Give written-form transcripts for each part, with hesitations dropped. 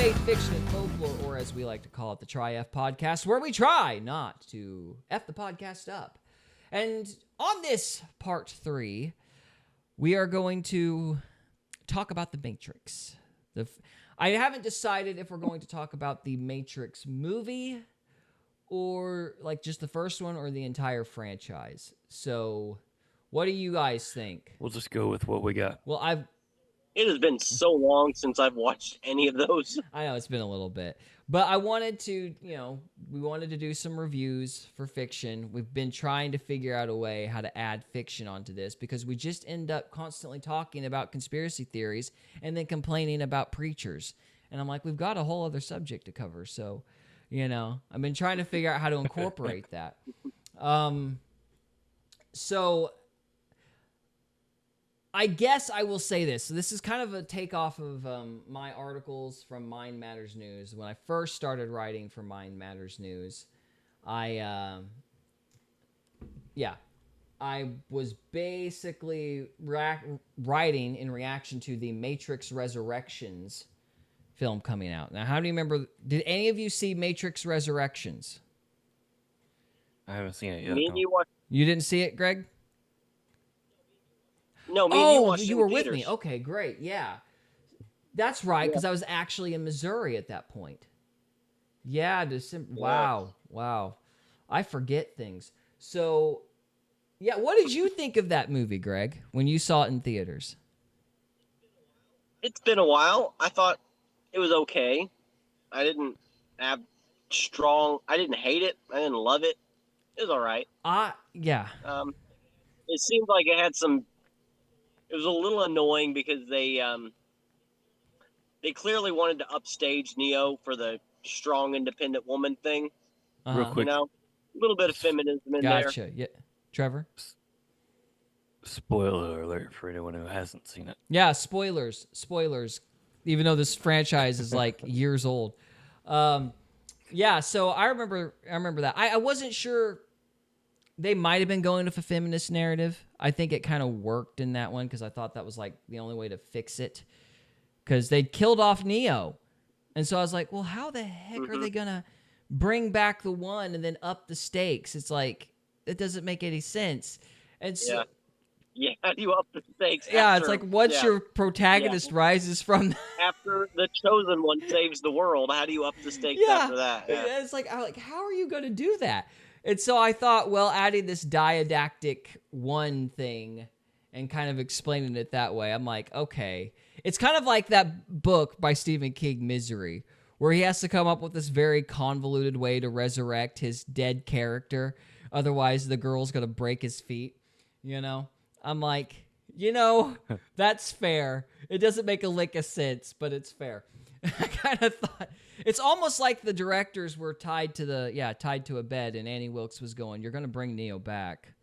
faith, fiction, and folklore, or as we like to call it, the Try F podcast, where we try not to F the podcast up. And on this part 3, we are going to talk about The Matrix. I haven't decided if we're going to talk about the Matrix movie or like just the first one or the entire franchise. So what do you guys think? We'll just go with what we got. Well, It has been so long since I've watched any of those. I know it's been a little bit, but I wanted to, we wanted to do some reviews for fiction. We've been trying to figure out a way how to add fiction onto this because we just end up constantly talking about conspiracy theories and then complaining about preachers. And I'm like, we've got a whole other subject to cover. So, I've been trying to figure out how to incorporate that. So I guess I will say this. So this is kind of a takeoff of my articles from Mind Matters News. When I first started writing for Mind Matters News, I was basically writing in reaction to the Matrix Resurrections film coming out. Now, how do you remember? Did any of you see Matrix Resurrections? I haven't seen it yet. Me and you watched. You didn't see it, Greg? No, me and you watched. You were with me. Okay, great. Yeah, that's right. Because I was actually in Missouri at that point. Yeah, Wow. I forget things. So, yeah, what did you think of that movie, Greg, when you saw it in theaters? It's been a while. I thought it was okay. I didn't hate it. I didn't love it. It was all right. Yeah. It seemed like it had some. It was a little annoying because they clearly wanted to upstage Neo for the strong, independent woman thing. Real quick. A little bit of feminism in there. Gotcha. Yeah, Trevor. Spoiler alert for anyone who hasn't seen it. Yeah, spoilers. Even though this franchise is like years old. Yeah, so I remember that. I wasn't sure. They might have been going with a feminist narrative. I think it kind of worked in that one because I thought that was like the only way to fix it. Because they'd killed off Neo. And so I was like, well, how the heck are they going to bring back the one and then up the stakes? It's like, it doesn't make any sense. And so, yeah, how do you up the stakes? Yeah, it's like once your protagonist rises from... After the chosen one saves the world, how do you up the stakes after that? Yeah. It's like, how are you going to do that? And so I thought, well, adding this didactic one thing and kind of explaining it that way, I'm like, okay. It's kind of like that book by Stephen King, Misery, where he has to come up with this very convoluted way to resurrect his dead character. Otherwise, the girl's going to break his feet, I'm like, that's fair. It doesn't make a lick of sense, but it's fair. I kind of thought it's almost like the directors were tied to a bed, and Annie Wilkes was going, "You're going to bring Neo back,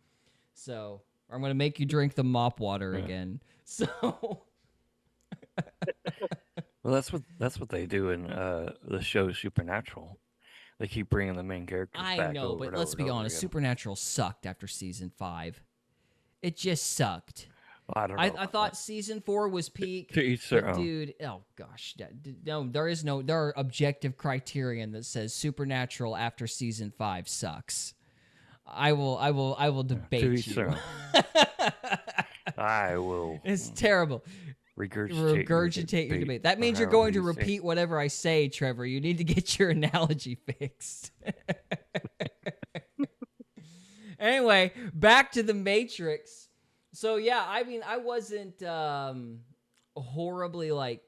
or I'm going to make you drink the mop water again." So, well, that's what they do in the show Supernatural. They keep bringing the main characters back. I know, but let's be honest, Supernatural sucked after season 5. It just sucked. Well, I don't know. I thought season 4 was peak. But dude, oh gosh, no, there are objective criterion that says Supernatural after season 5 sucks. I will debate you. I will. It's terrible. Regurgitate your debate. That means you're going to repeat whatever I say, Trevor. You need to get your analogy fixed. Anyway, back to the Matrix. So yeah, I mean, I wasn't horribly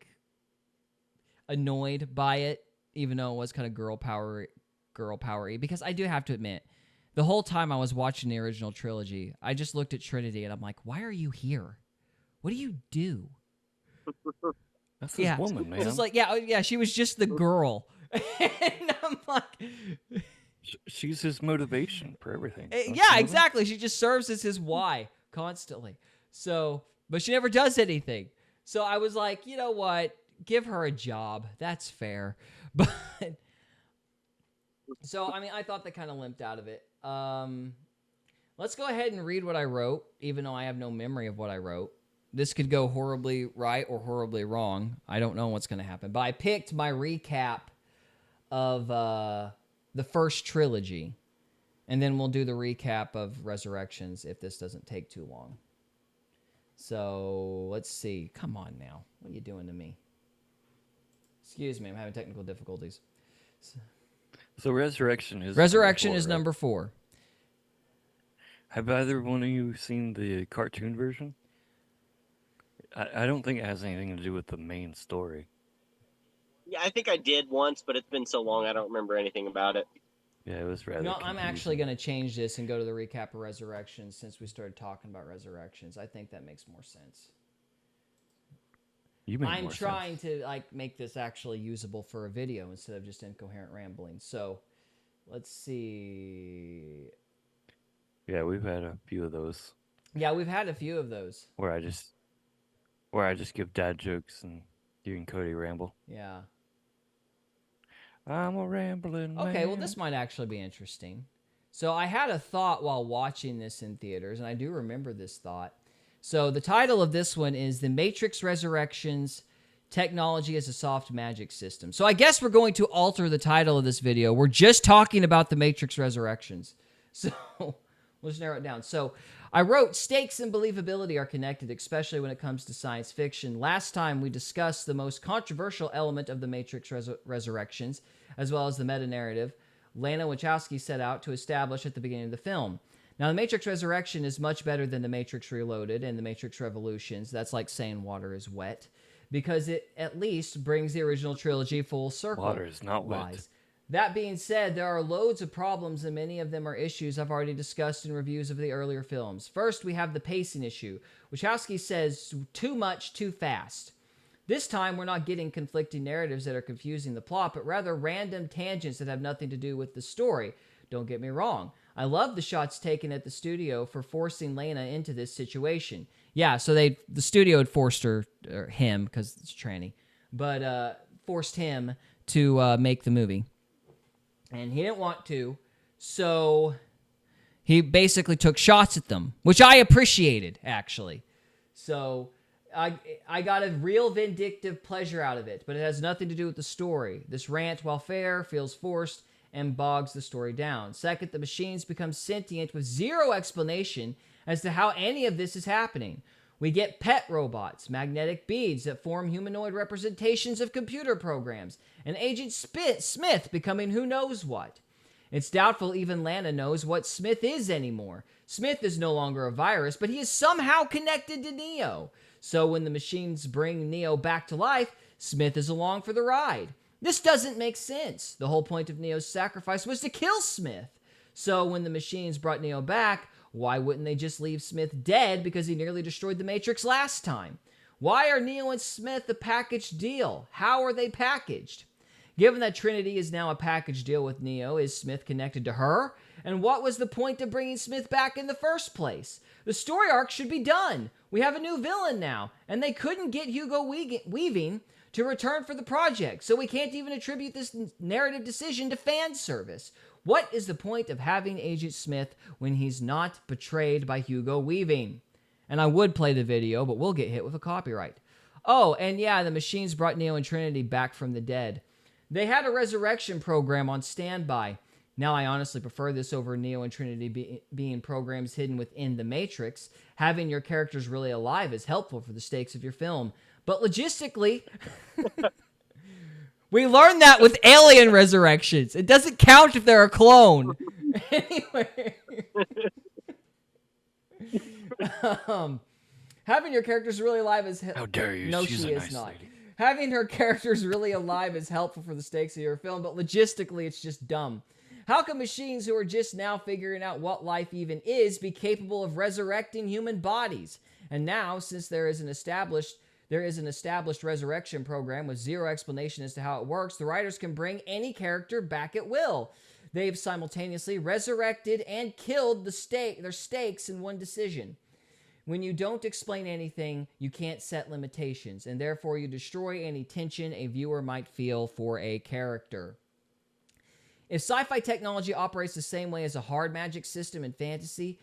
annoyed by it, even though it was kind of girl powery. Because I do have to admit, the whole time I was watching the original trilogy, I just looked at Trinity and I'm like, why are you here? What do you do? That's this woman, man. It's like, she was just the girl. And I'm like... She's his motivation for everything. Yeah, exactly. She just serves as his why constantly. So, but she never does anything. So I was like, you know what? Give her a job. That's fair. But so, I mean, I thought that kind of limped out of it. Let's go ahead and read what I wrote, even though I have no memory of what I wrote. this could go horribly right or horribly wrong. I don't know what's going to happen. But I picked my recap of the first trilogy. And then we'll do the recap of Resurrections if this doesn't take too long. So, let's see. Come on now. What are you doing to me? Excuse me, I'm having technical difficulties. So Resurrection is number 4. Right? Have either one of you seen the cartoon version? I don't think it has anything to do with the main story. Yeah, I think I did once, but it's been so long I don't remember anything about it. Yeah, it was rather. No, confusing. I'm actually going to change this and go to the recap of Resurrections since we started talking about Resurrections. I think that makes more sense. I'm trying to make this actually usable for a video instead of just incoherent rambling. So, let's see. Yeah, we've had a few of those. Yeah, we've had a few of those. Where I just give dad jokes and you and Cody ramble. Yeah. I'm a rambling man. Okay, well, this might actually be interesting. So I had a thought while watching this in theaters, and I do remember this thought. So the title of this one is The Matrix Resurrections, Technology as a Soft Magic System. So I guess we're going to alter the title of this video. We're just talking about The Matrix Resurrections. So let's narrow it down. So I wrote, stakes and believability are connected, especially when it comes to science fiction. Last time we discussed the most controversial element of The Matrix Resurrections, as well as the meta-narrative Lana Wachowski set out to establish at the beginning of the film. Now, The Matrix Resurrection is much better than The Matrix Reloaded and The Matrix Revolutions. That's like saying water is wet, because it at least brings the original trilogy full circle. Water is not wet. That being said, there are loads of problems, and many of them are issues I've already discussed in reviews of the earlier films. First, we have the pacing issue. Wachowski says too much, too fast. This time, we're not getting conflicting narratives that are confusing the plot, but rather random tangents that have nothing to do with the story. Don't get me wrong. I love the shots taken at the studio for forcing Lana into this situation. Yeah, so the studio had forced her, or him, because it's tranny, but forced him to make the movie. And he didn't want to, so he basically took shots at them, which I appreciated, actually. So I got a real vindictive pleasure out of it, but it has nothing to do with the story. This rant, while fair, feels forced and bogs the story down. Second, the machines become sentient with zero explanation as to how any of this is happening. We get pet robots, magnetic beads that form humanoid representations of computer programs, and Agent Smith becoming who knows what. It's doubtful even Lana knows what Smith is anymore. Smith is no longer a virus, but he is somehow connected to Neo. So when the machines bring Neo back to life, Smith is along for the ride. This doesn't make sense. The whole point of Neo's sacrifice was to kill Smith. So when the machines brought Neo back, why wouldn't they just leave Smith dead because he nearly destroyed the Matrix last time? Why are Neo and Smith a package deal? How are they packaged? Given that Trinity is now a package deal with Neo, is Smith connected to her? And what was the point of bringing Smith back in the first place? The story arc should be done. We have a new villain now, and they couldn't get Hugo Weaving to return for the project, so we can't even attribute this narrative decision to fan service. What is the point of having Agent Smith when he's not betrayed by Hugo Weaving? And I would play the video, but we'll get hit with a copyright. Oh, and yeah, the machines brought Neo and Trinity back from the dead. They had a resurrection program on standby. Now, I honestly prefer this over Neo and Trinity being programs hidden within the Matrix. Having your characters really alive is helpful for the stakes of your film. But logistically, we learned that with Alien Resurrections. It doesn't count if they're a clone. Anyway. Having your characters really alive is... How dare you? No, She's she a is nice not. lady. Having her characters really alive is helpful for the stakes of your film, but logistically, it's just dumb. How can machines who are just now figuring out what life even is be capable of resurrecting human bodies? And now, since there is an established resurrection program with zero explanation as to how it works, the writers can bring any character back at will. They've simultaneously resurrected and killed their stakes in one decision. When you don't explain anything, you can't set limitations, and therefore you destroy any tension a viewer might feel for a character. If sci-fi technology operates the same way as a hard magic system in fantasy,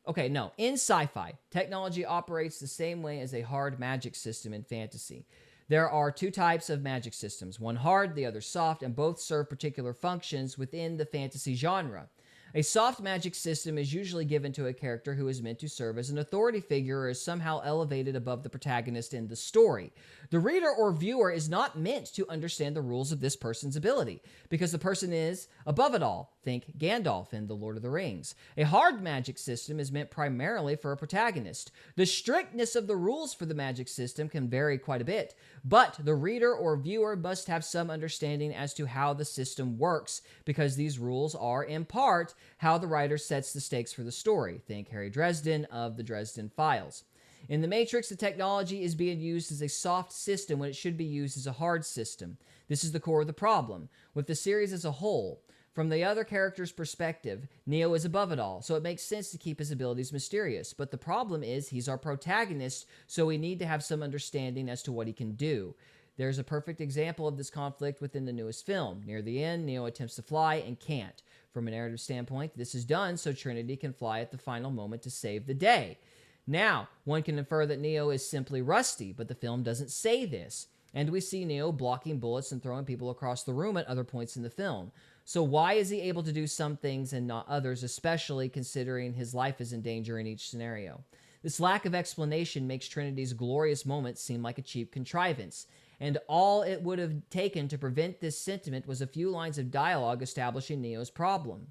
Okay, no. In sci-fi, technology operates the same way as a hard magic system in fantasy. There are two types of magic systems, one hard, the other soft, and both serve particular functions within the fantasy genre. A soft magic system is usually given to a character who is meant to serve as an authority figure or is somehow elevated above the protagonist in the story. The reader or viewer is not meant to understand the rules of this person's ability, because the person is above it all. Think Gandalf in The Lord of the Rings. A hard magic system is meant primarily for a protagonist. The strictness of the rules for the magic system can vary quite a bit, but the reader or viewer must have some understanding as to how the system works, because these rules are, in part, how the writer sets the stakes for the story. Think Harry Dresden of the Dresden Files. In The Matrix, the technology is being used as a soft system when it should be used as a hard system. This is the core of the problem. With the series as a whole, from the other character's perspective, Neo is above it all, so it makes sense to keep his abilities mysterious. But the problem is he's our protagonist, so we need to have some understanding as to what he can do. There's a perfect example of this conflict within the newest film. Near the end, Neo attempts to fly and can't. From a narrative standpoint, this is done so Trinity can fly at the final moment to save the day. Now, one can infer that Neo is simply rusty, but the film doesn't say this. And we see Neo blocking bullets and throwing people across the room at other points in the film. So why is he able to do some things and not others, especially considering his life is in danger in each scenario? This lack of explanation makes Trinity's glorious moments seem like a cheap contrivance, and all it would have taken to prevent this sentiment was a few lines of dialogue establishing Neo's problem.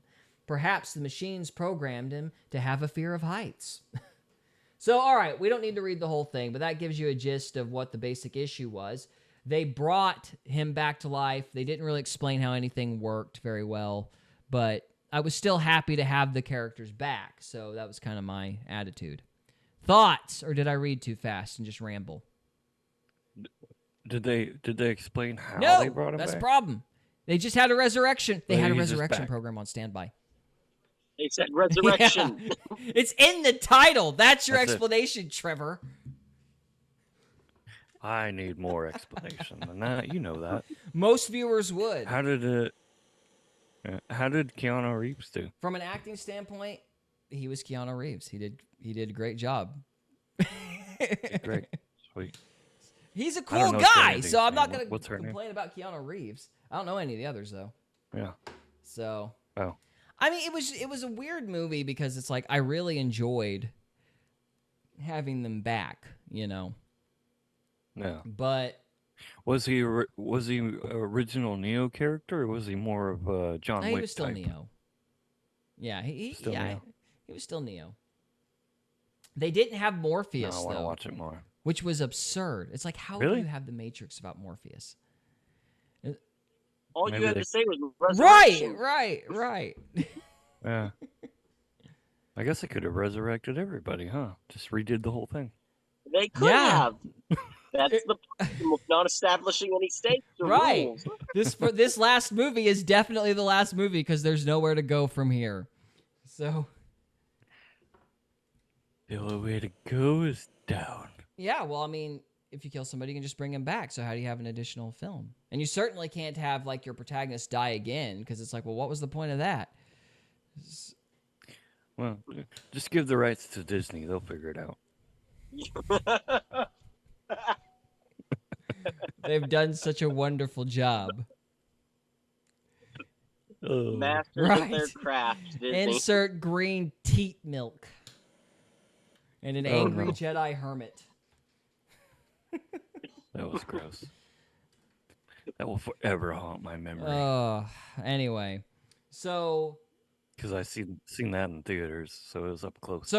Perhaps the machines programmed him to have a fear of heights. So, all right, we don't need to read the whole thing, but that gives you a gist of what the basic issue was. They brought him back to life. They didn't really explain how anything worked very well, but I was still happy to have the characters back, so that was kind of my attitude. Thoughts, or did I read too fast and just ramble? Did they explain how No, they brought him that's back? the problem. They just had a resurrection. They Well, had a he's just resurrection back. program on standby. They said resurrection. Yeah. It's in the title. That's your That's it. explanation, Trevor. I need more explanation than that. You know that. Most viewers would. How did Keanu Reeves do? From an acting standpoint, he was Keanu Reeves. He did a great job. Great, sweet. He's a I cool don't know guy, Trinity's so I'm name. not going What's to her name? complain about Keanu Reeves. I don't know any of the others though. Yeah. So, Oh. I mean, it was a weird movie because it's like I really enjoyed having them back, you know. Yeah. But Was he original Neo character, or was he more of a John Wick he was still type? Neo. Yeah, Still Neo. he was still Neo. They didn't have No, Morpheus I want to though, watch it more. which was absurd. It's like, how Really? do you have the Matrix about Morpheus? All Maybe you had they- to say was Right, resurrection. right. Yeah. I guess they could have resurrected everybody, huh? Just redid the whole thing. They could Yeah. have. That's the problem with not establishing any stakes or Right. rules. This last movie is definitely the last movie because there's nowhere to go from here. So The only way to go is down. yeah, well, I mean, if you kill somebody, you can just bring him back. So how do you have an additional film? And you certainly can't have like your protagonist die again because it's like, well, what was the point of that? Well, just give the rights to Disney. They'll figure it out. They've done such a wonderful job. Oh. Masters Right. of their craft, Disney. Insert green teat milk and an Oh, angry no. Jedi hermit. That was gross. That will forever haunt my memory. Anyway, so Because I seen that in theaters, so it was up close.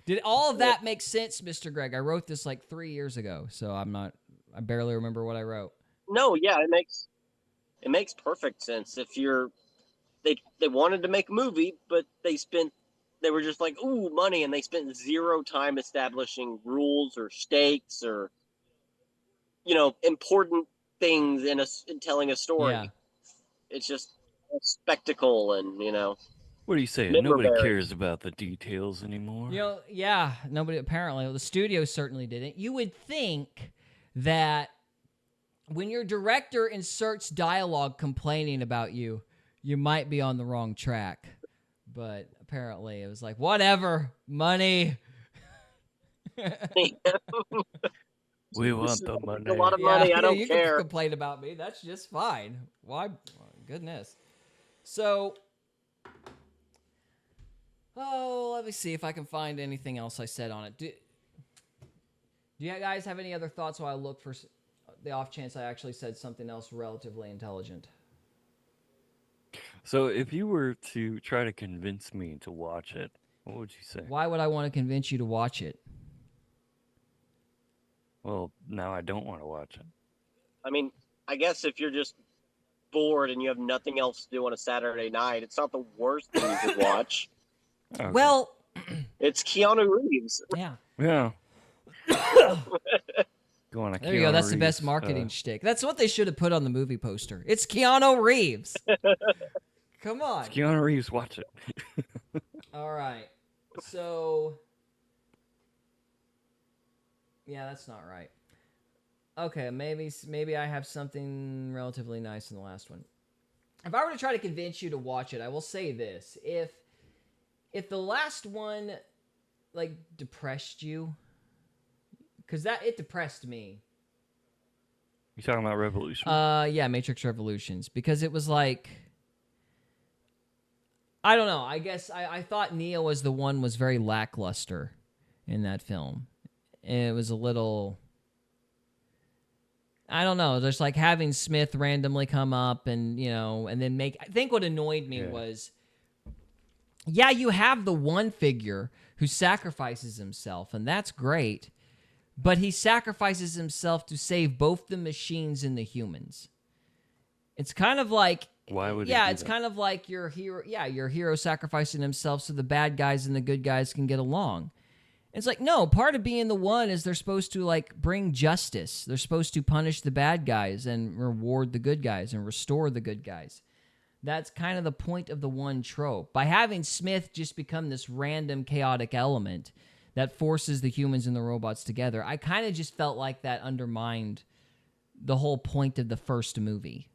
did all of that make sense, Mr. Greg? I wrote this like 3 years ago, so I barely remember what I wrote. No, yeah, it makes perfect sense. If they wanted to make a movie, but they were just like, ooh, money, and they spent zero time establishing rules or stakes or important things in telling a story. Yeah. It's just a spectacle, and What do you say? Member Nobody berries. cares about the details anymore. Yeah, nobody apparently. Well, the studio certainly didn't. You would think that when your director inserts dialogue complaining about you, you might be on the wrong track. But apparently. It was like, whatever, money. We This want is the a money. lot of money. I don't you care. can complain about me. That's just fine. Why? Goodness. So, let me see if I can find anything else I said on it. Do you guys have any other thoughts while I look for the off chance I actually said something else relatively intelligent? So if you were to try to convince me to watch it, what would you say? Why would I want to convince you to watch it? Well, now I don't want to watch it. I mean, I guess if you're just bored and you have nothing else to do on a Saturday night, it's not the worst thing you could watch. Okay. Well, It's Keanu Reeves. yeah. Yeah. Go on, There you go. That's the best marketing shtick. That's what they should have put on the movie poster. It's Keanu Reeves. Come on. It's Keanu Reeves, watch it. All right. So, yeah, that's not right. Okay, maybe I have something relatively nice in the last one. If I were to try to convince you to watch it, I will say this: if the last one like depressed you, because it depressed me. You talking about Revolution? Yeah, Matrix Revolutions, because it was like, I don't know. I guess I thought Neo was very lackluster in that film. It was a little, I don't know, just like having Smith randomly come up and, and then I think what annoyed me was, yeah, you have the one figure who sacrifices himself, and that's great, but he sacrifices himself to save both the machines and the humans. It's kind of like, why would it's kind of like your hero sacrificing himself so the bad guys and the good guys can get along. It's like, no, part of being the one is they're supposed to like bring justice. They're supposed to punish the bad guys and reward the good guys and restore the good guys. That's kind of the point of the one trope. By having Smith just become this random chaotic element that forces the humans and the robots together, I kind of just felt like that undermined the whole point of the first movie.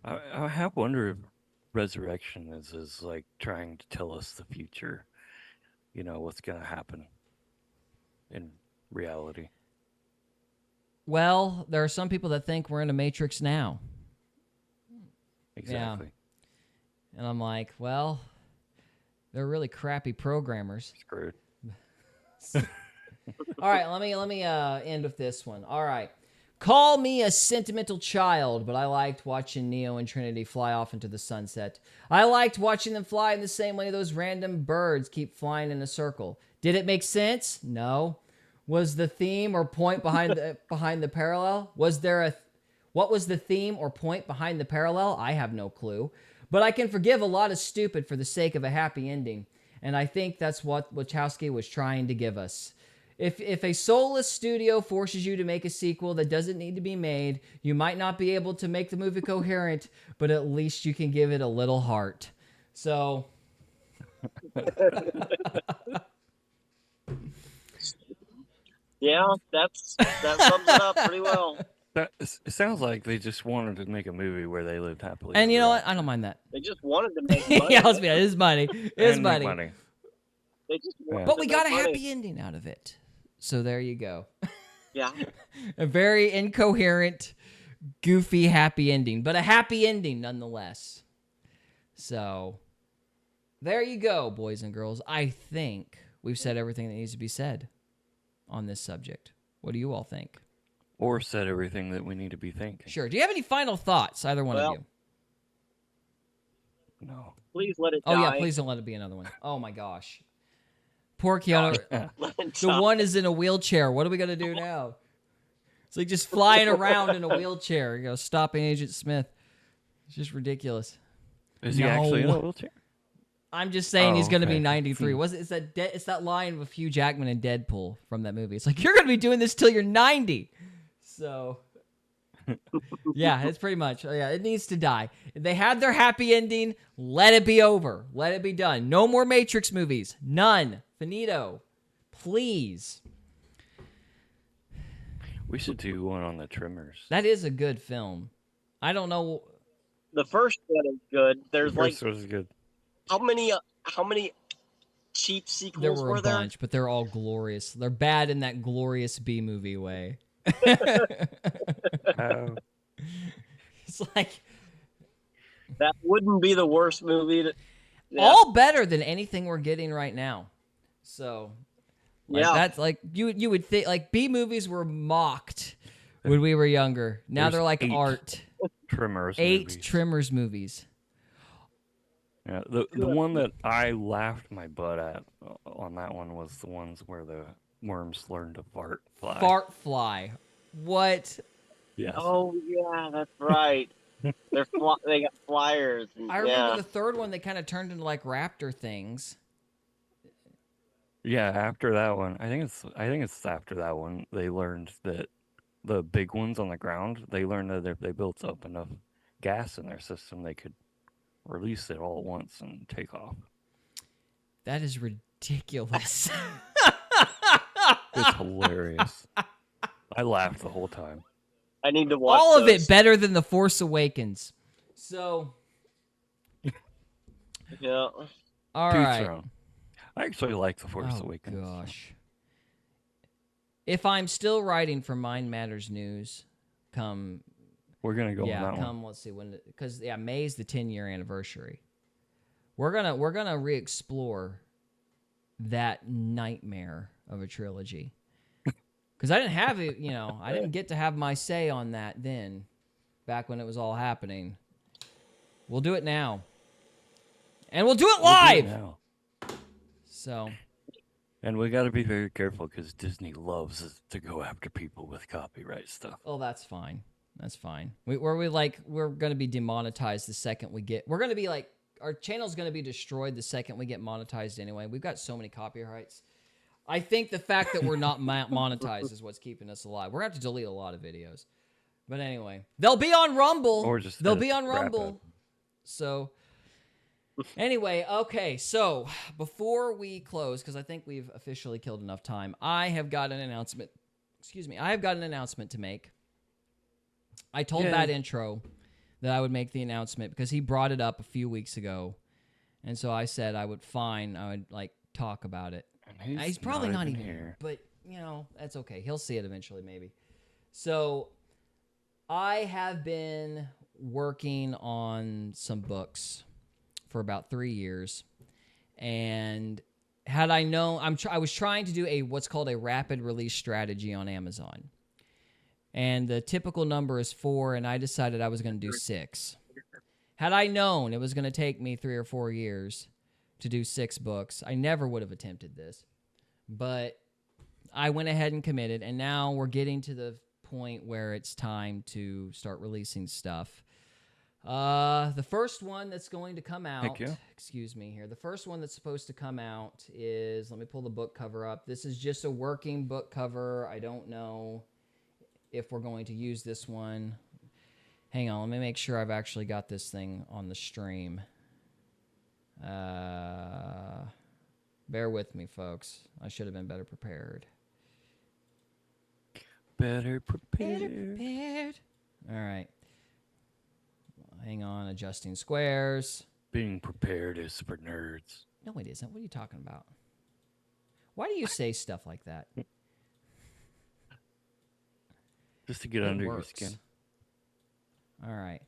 I have wondered if Resurrection is like trying to tell us the future. What's going to happen in reality. Well, there are some people that think we're in a Matrix now. Exactly. Yeah. And I'm like, well, they're really crappy programmers. Screwed. All right, let me end with this one. All right. Call me a sentimental child, but I liked watching Neo and Trinity fly off into the sunset. I liked watching them fly in the same way those random birds keep flying in a circle. Did it make sense? No. Was the theme or point behind the parallel? What was the theme or point behind the parallel? I have no clue. But I can forgive a lot of stupid for the sake of a happy ending. And I think that's what Wachowski was trying to give us. If a soulless studio forces you to make a sequel that doesn't need to be made, you might not be able to make the movie coherent, but at least you can give it a little heart. So... Yeah, that sums it up pretty well. It sounds like they just wanted to make a movie where they lived happily. And you know what? I don't mind that. They just wanted to make money. Yeah, let's be honest. It is money. It's money. They just wanted But to we make got a money. happy ending out of it. So there you go. Yeah. A very incoherent, goofy, happy ending. But a happy ending nonetheless. So there you go, boys and girls. I think we've said everything that needs to be said on this subject. What do you all think? Or said everything that we need to be thinking. Sure. Do you have any final thoughts, either one of you? No. Please let it die. Oh, yeah, please don't let it be another one. Oh, my gosh. Poor Keanu. Let it The die. one is in a wheelchair. What are we going to do now? It's like just flying around in a wheelchair, stopping Agent Smith. It's just ridiculous. Is he actually in a wheelchair? I'm just saying he's going to be okay. 93. It's that line with Hugh Jackman and Deadpool from that movie. It's like, you're going to be doing this till you're 90. So, yeah, it's pretty much. Yeah, it needs to die. They had their happy ending. Let it be over. Let it be done. No more Matrix movies. None. Finito. Please. We should do one on the Tremors. That is a good film. I don't know. The first one is good. There's The first was good. how many cheap There sequels were a were there? bunch, but they're all glorious. They're bad in that glorious B movie way. Oh, It's like That wouldn't be the worst movie. Yeah, all better than anything we're getting right now. So, like yeah. that's like you would think like B movies were mocked when we were younger. Now There's they're like 8 art. Trimmers 8 movies. Trimmers movies. Yeah, the one that I laughed my butt at on that one was the ones where the worms learn to fart fly. Fart fly. What? Yes. Oh yeah, that's right. They got flyers. And, I remember yeah. the third one. They kind of turned into like raptor things. Yeah, after that one, I think it's after that one they learned that the big ones on the ground, they learned that if they built up enough gas in their system, they could release it all at once and take off. That is ridiculous. It's hilarious. I laughed the whole time. I need to watch All of those. it better than The Force Awakens. So, Yeah. all To each right. their own. I actually like The Force Oh Awakens. gosh. If I'm still writing for Mind Matters News, come We're gonna go on that come. one. Let's see when because May's the 10-year anniversary. We're gonna re-explore that nightmare of a trilogy. Because I didn't have it, I didn't get to have my say on that then, back when it was all happening. We'll do it now. And we'll do it live! Now. So, And we got to be very careful because Disney loves to go after people with copyright stuff. oh, that's fine. That's fine. We're going to be demonetized the second we get, we're going to be like, our channel's going to be destroyed the second we get monetized anyway. We've got so many copyrights. I think the fact that we're not monetized is what's keeping us alive. We're going to have to delete a lot of videos. But anyway, they'll be on Rumble. Or just they'll be on wrap Rumble. up. So anyway, okay. So before we close, because I think we've officially killed enough time, I have got an announcement. Excuse me. I have got an announcement to make. I told Yay. that intro that I would make the announcement because he brought it up a few weeks ago. And so I said I would like talk about it. And He's probably not even here. here, but that's okay. He'll see it eventually, maybe. So I have been working on some books for about 3 years, and had I known, I was trying to do what's called a rapid release strategy on Amazon, and the typical number is 4, and I decided I was going to do 6. Had I known it was going to take me 3 or 4 years to do 6 books, I never would have attempted this. But I went ahead and committed, and now we're getting to the point where it's time to start releasing stuff. The first one that's going to come out, Thank you. excuse me here, the first one that's supposed to come out is, let me pull the book cover up. This is just a working book cover. I don't know if we're going to use this one. Hang on, let me make sure I've actually got this thing on the stream. Bear with me, folks. I should have been better prepared. Better prepared. Better prepared. All right. Hang on, adjusting squares. Being prepared is for nerds. No, it isn't. What are you talking about? Why do you say stuff like that? Just to get It under your works. skin. All right.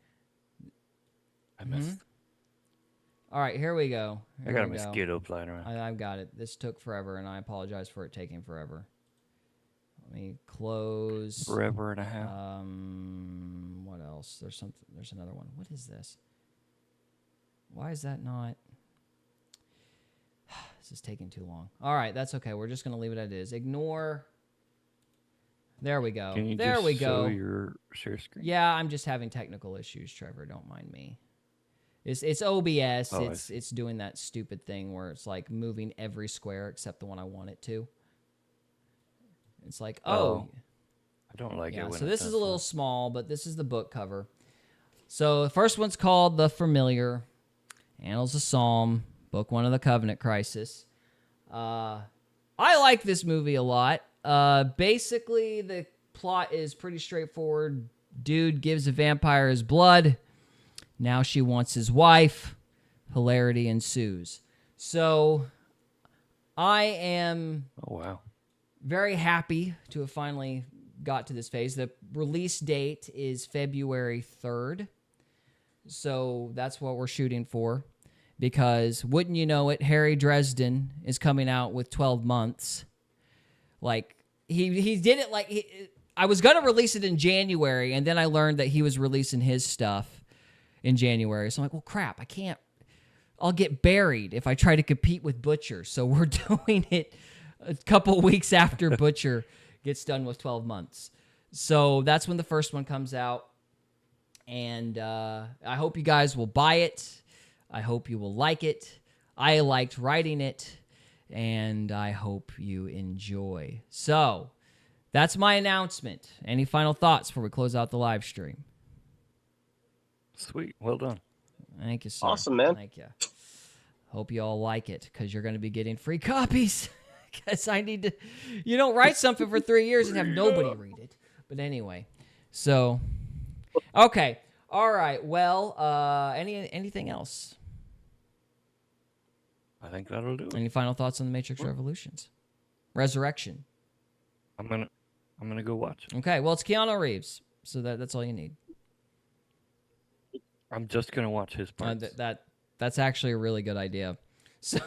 I missed. All right, here we go. I Here got a we go. mosquito flying around. I've got it. This took forever, and I apologize for it taking forever. Let me close. Forever and a half. What else? There's another one. What is this? Why is that not? This is taking too long. All right, that's okay. We're just gonna leave it as it is. Ignore. There we go. Can you There just we go. show your share screen? Yeah, I'm just having technical issues, Trevor. Don't mind me. It's OBS. Oh, It's doing that stupid thing where it's like moving every square except the one I want it to. It's like, I don't like it yeah. when So it this does is a little that. small, but this is the book cover. So the first one's called The Familiar, Annals of Psalm, Book 1 of the Covenant Crisis. I like this movie a lot. Basically, the plot is pretty straightforward. Dude gives a vampire his blood. Now she wants his wife. hilarity ensues. So I am Oh wow. very happy to have finally got to this phase. The release date is February 3rd. So that's what we're shooting for. Because wouldn't you know it, Harry Dresden is coming out with 12 months. Like, he did it like... I was going to release it in January, and then I learned that he was releasing his stuff in January. So I'm like, well, crap, I can't... I'll get buried if I try to compete with Butcher. So we're doing it a couple weeks after Butcher gets done with 12 months. So that's when the first one comes out. And I hope you guys will buy it. I hope you will like it. I liked writing it. And I hope you enjoy. So that's my announcement. Any final thoughts before we close out the live stream? Sweet. Well done. Thank you, sir. Awesome, man. Thank you. Hope you all like it, because you're going to be getting free copies. Because I need to... You don't write something for 3 years and have nobody read it. But anyway. So, okay. All right. Well, anything else? I think that'll do it. Any final thoughts on the Matrix Revolutions? Resurrection. I'm gonna go watch it. Okay. Well, it's Keanu Reeves. So that's all you need. I'm just gonna watch his parts. That's actually a really good idea. So...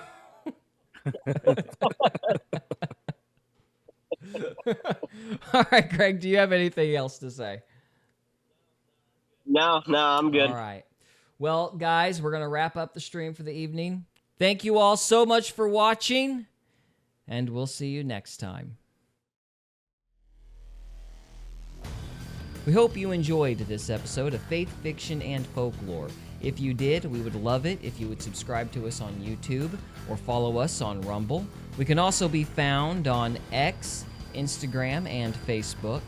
All right, Greg, do you have anything else to say? No, I'm good. All right. Well, guys, we're going to wrap up the stream for the evening. Thank you all so much for watching, and we'll see you next time. We hope you enjoyed this episode of Faith, Fiction, and Folklore. If you did, we would love it if you would subscribe to us on YouTube or follow us on Rumble. We can also be found on X, Instagram, and Facebook.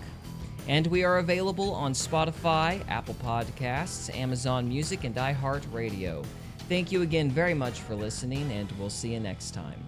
And we are available on Spotify, Apple Podcasts, Amazon Music, and iHeartRadio. Thank you again very much for listening, and we'll see you next time.